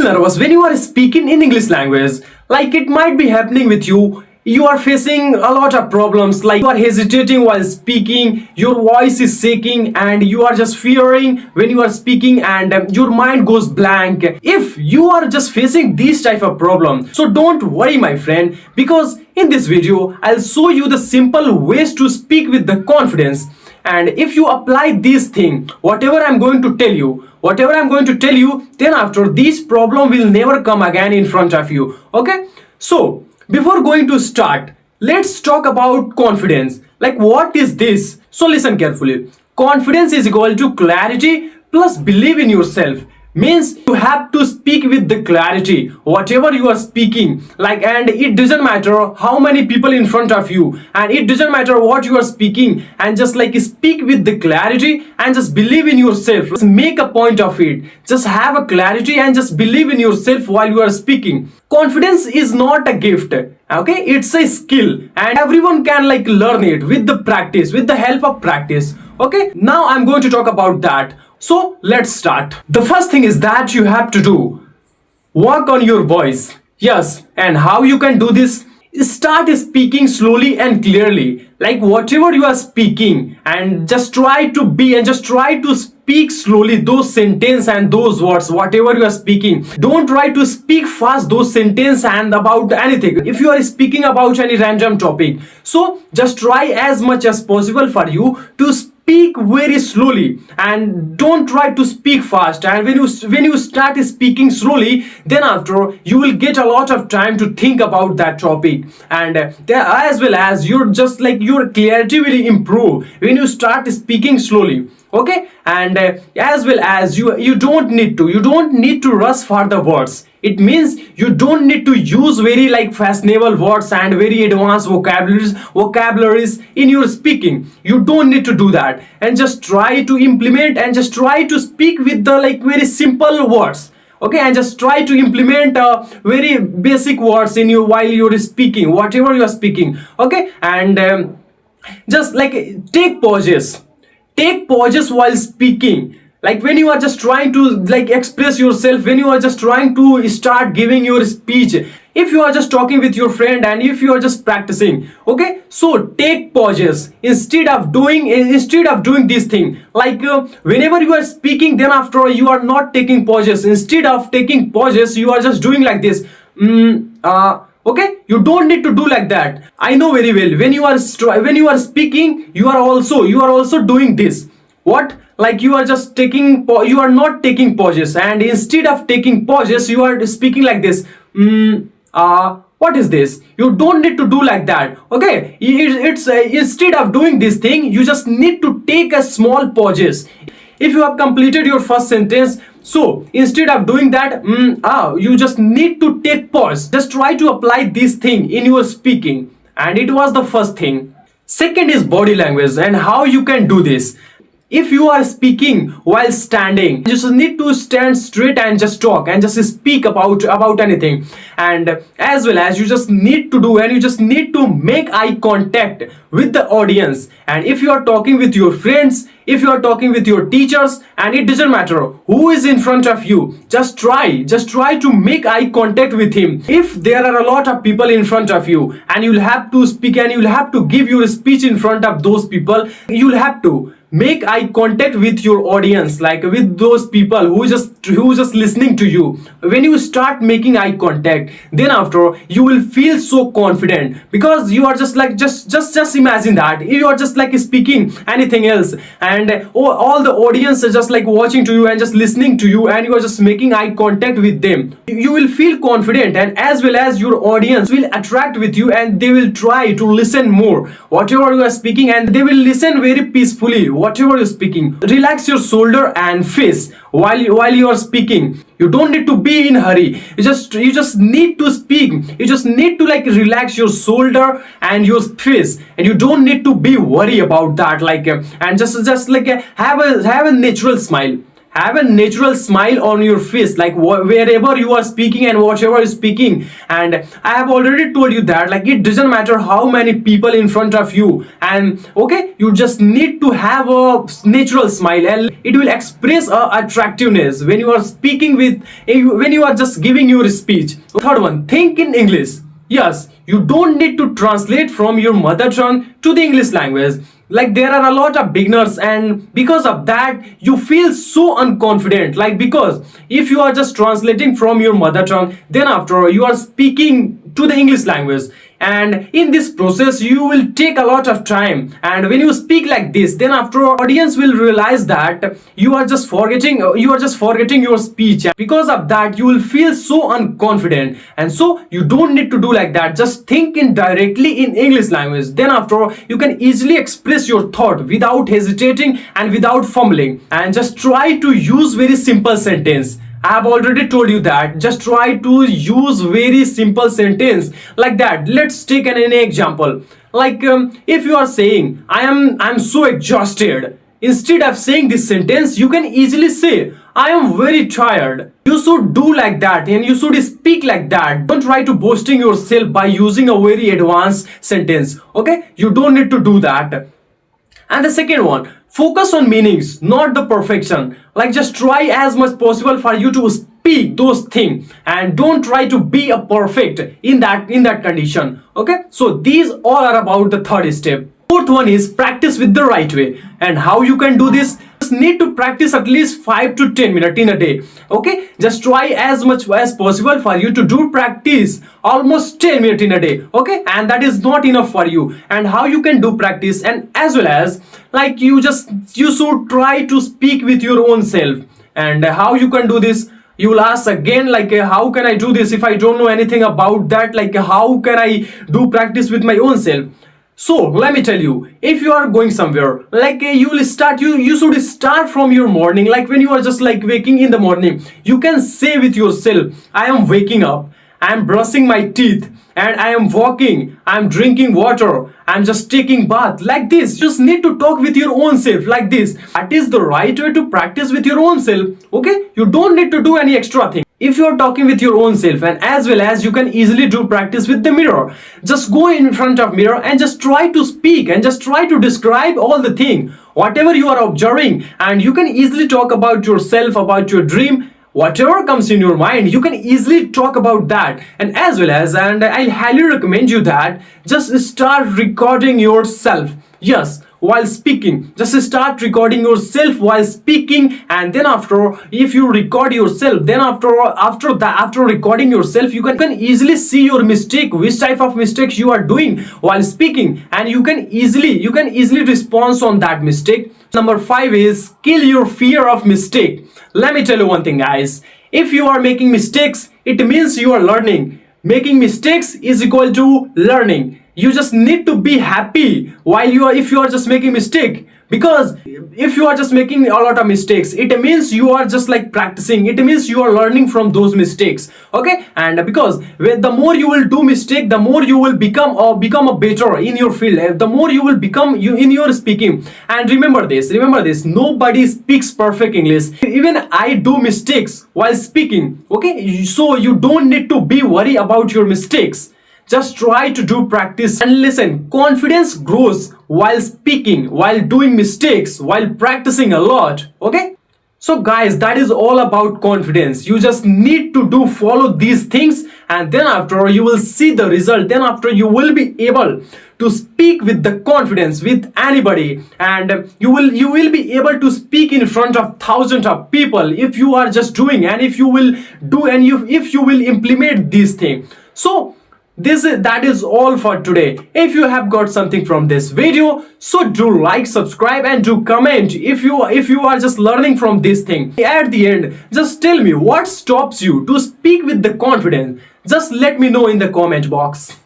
nervous when you are speaking in English language. Like it might be happening with you. You are facing a lot of problems, like you are hesitating while speaking, your voice is shaking, and you are just fearing when you are speaking, and your mind goes blank. If you are just facing these type of problem, so don't worry my friend, because in this video I'll show you the simple ways to speak with the confidence. And if you apply this thing, whatever I'm going to tell you, then after this problem will never come again in front of you. Okay, so before going to start, let's talk about confidence. Like, what is this? So listen carefully. Confidence is equal to clarity plus believe in yourself. Means you have to speak with the clarity whatever you are speaking, like, and it doesn't matter how many people in front of you, and it doesn't matter what you are speaking, and just like speak with the clarity and just believe in yourself. Just make a point of it. Just have a clarity and just believe in yourself while you are speaking. Confidence is not a gift, okay, it's a skill, and everyone can like learn it with the practice, with the help of practice. Okay, now I'm going to talk about that. So let's start. The first thing is that you have to do, work on your voice. Yes, and how you can do this? Start speaking slowly and clearly, like whatever you are speaking, and just try to speak slowly those sentence and those words, whatever you are speaking. Don't try to speak fast those sentence and about anything. If you are speaking about any random topic, so just try as much as possible for you to speak very slowly, and don't try to speak fast. And when you start speaking slowly, then after you will get a lot of time to think about that topic, and as well as your just like your clarity will improve when you start speaking slowly. Okay, and as well as you don't need to rush for the words. It means you don't need to use very like fashionable words and very advanced vocabularies in your speaking. You don't need to do that, and just try to implement and just try to speak with the like very simple words. Okay, and just try to implement very basic words in you while you're speaking, whatever you are speaking. Okay, and just like take pauses while speaking, like when you are just trying to like express yourself, when you are just trying to start giving your speech, if you are just talking with your friend and if you are just practicing. Okay, so take pauses instead of doing this thing, like whenever you are speaking, then after you are not taking pauses. Instead of taking pauses, you are just doing like this. Okay, you don't need to do like that. I know very well, when you are speaking, you are also doing this. What? Like you are not taking pauses, and instead of taking pauses, you are speaking like this. What is this? You don't need to do like that. Okay, it's instead of doing this thing, you just need to take a small pauses. If you have completed your first sentence, so instead of doing that, you just need to take pause. Just try to apply this thing in your speaking, and it was the first thing. Second is body language, and how you can do this. If you are speaking while standing, you just need to stand straight and just talk and just speak about anything. And as well as you just need to make eye contact with the audience. And if you are talking with your friends, if you are talking with your teachers, and it doesn't matter who is in front of you, just try to make eye contact with him. If there are a lot of people in front of you and you'll have to speak and you'll have to give your speech in front of those people, you'll have to make eye contact with your audience, like with those people who just listening to you. When you start making eye contact, then after you will feel so confident, because you are just like just imagine that you are just like speaking anything else, and all the audience is just like watching to you and just listening to you, and you are just making eye contact with them. You will feel confident, and as well as your audience will attract with you, and they will try to listen more whatever you are speaking, and they will listen very peacefully whatever you're speaking. Relax your shoulder and face while you are speaking. You don't need to be in hurry. You just need to speak. You just need to like relax your shoulder and your face, and you don't need to be worried about that. Like and just like have a natural smile. have a natural smile on your face, like wherever you are speaking and whatever you're speaking. And I have already told you that like it doesn't matter how many people in front of you, and okay, you just need to have a natural smile and it will express attractiveness when you are speaking with when you are just giving your speech. Third one, think in English. Yes, you don't need to translate from your mother tongue to the English language. Like there are a lot of beginners, and because of that you feel so unconfident, like because if you are just translating from your mother tongue, then after you are speaking to the English language, and in this process you will take a lot of time, and when you speak like this, then after audience will realize that you are just forgetting your speech. Because of that you will feel so unconfident, and so you don't need to do like that. Just think in directly in English language, then after you can easily express your thought without hesitating and without fumbling. And just try to use very simple sentence. I have already told you that just try to use very simple sentence like that. Let's take an example. Like if you are saying I'm so exhausted, instead of saying this sentence you can easily say I am very tired. You should do like that and you should speak like that. Don't try to boasting yourself by using a very advanced sentence. Okay, you don't need to do that. And the second one, focus on meanings, not the perfection. Like just try as much possible for you to speak those things, and don't try to be a perfect in that condition. Okay, so these all are about the third step. Fourth one is practice with the right way. And how you can do this? Just need to practice at least 5 to 10 minutes in a day. Okay, just try as much as possible for you to do practice almost 10 minutes in a day. Okay, and that is not enough for you. And how you can do practice, and as well as like you should try to speak with your own self. And how you can do this? You will ask again like how can I do this if I don't know anything about that? Like how can I do practice with my own self? So let me tell you, if you are going somewhere, like you should start from your morning. Like when you are just like waking in the morning, you can say with yourself, I am waking up, I am brushing my teeth, and I am walking, I am drinking water, I am just taking bath. Like this, you just need to talk with your own self like this. That is the right way to practice with your own self. Okay, you don't need to do any extra thing. If you are talking with your own self, and as well as you can easily do practice with the mirror. Just go in front of mirror and just try to speak and just try to describe all the thing, whatever you are observing, and you can easily talk about yourself, about your dream. Whatever comes in your mind, you can easily talk about that. And as well as, and I highly recommend you that just start recording yourself. Yes, while speaking, just start recording yourself while speaking. And then after, if you record yourself, then after recording yourself, you can easily see your mistake, which type of mistakes you are doing while speaking, and you can easily respond on that mistake. Number 5 is kill your fear of mistake. Let me tell you one thing, guys. If you are making mistakes, it means you are learning. Making mistakes is equal to learning. You just need to be happy while if you are just making mistake, because if you are just making a lot of mistakes, it means you are just like practicing. It means you are learning from those mistakes. Okay, and because the more you will do mistake, the more you will become a better in your field. The more you will become in your speaking. And remember this. Nobody speaks perfect English. Even I do mistakes while speaking. Okay, so you don't need to be worried about your mistakes. Just try to do practice and listen. Confidence grows while speaking, while doing mistakes, while practicing a lot. Okay? So guys, that is all about confidence. You just need to follow these things, and then after you will see the result. Then after you will be able to speak with the confidence with anybody, and you will be able to speak in front of thousands of people if you are just doing, and if you will do, and if you will implement these things. So that is all for today. If you have got something from this video, so do like, subscribe, and do comment if you are just learning from this thing. At the end, just tell me what stops you to speak with the confidence. Just let me know in the comment box.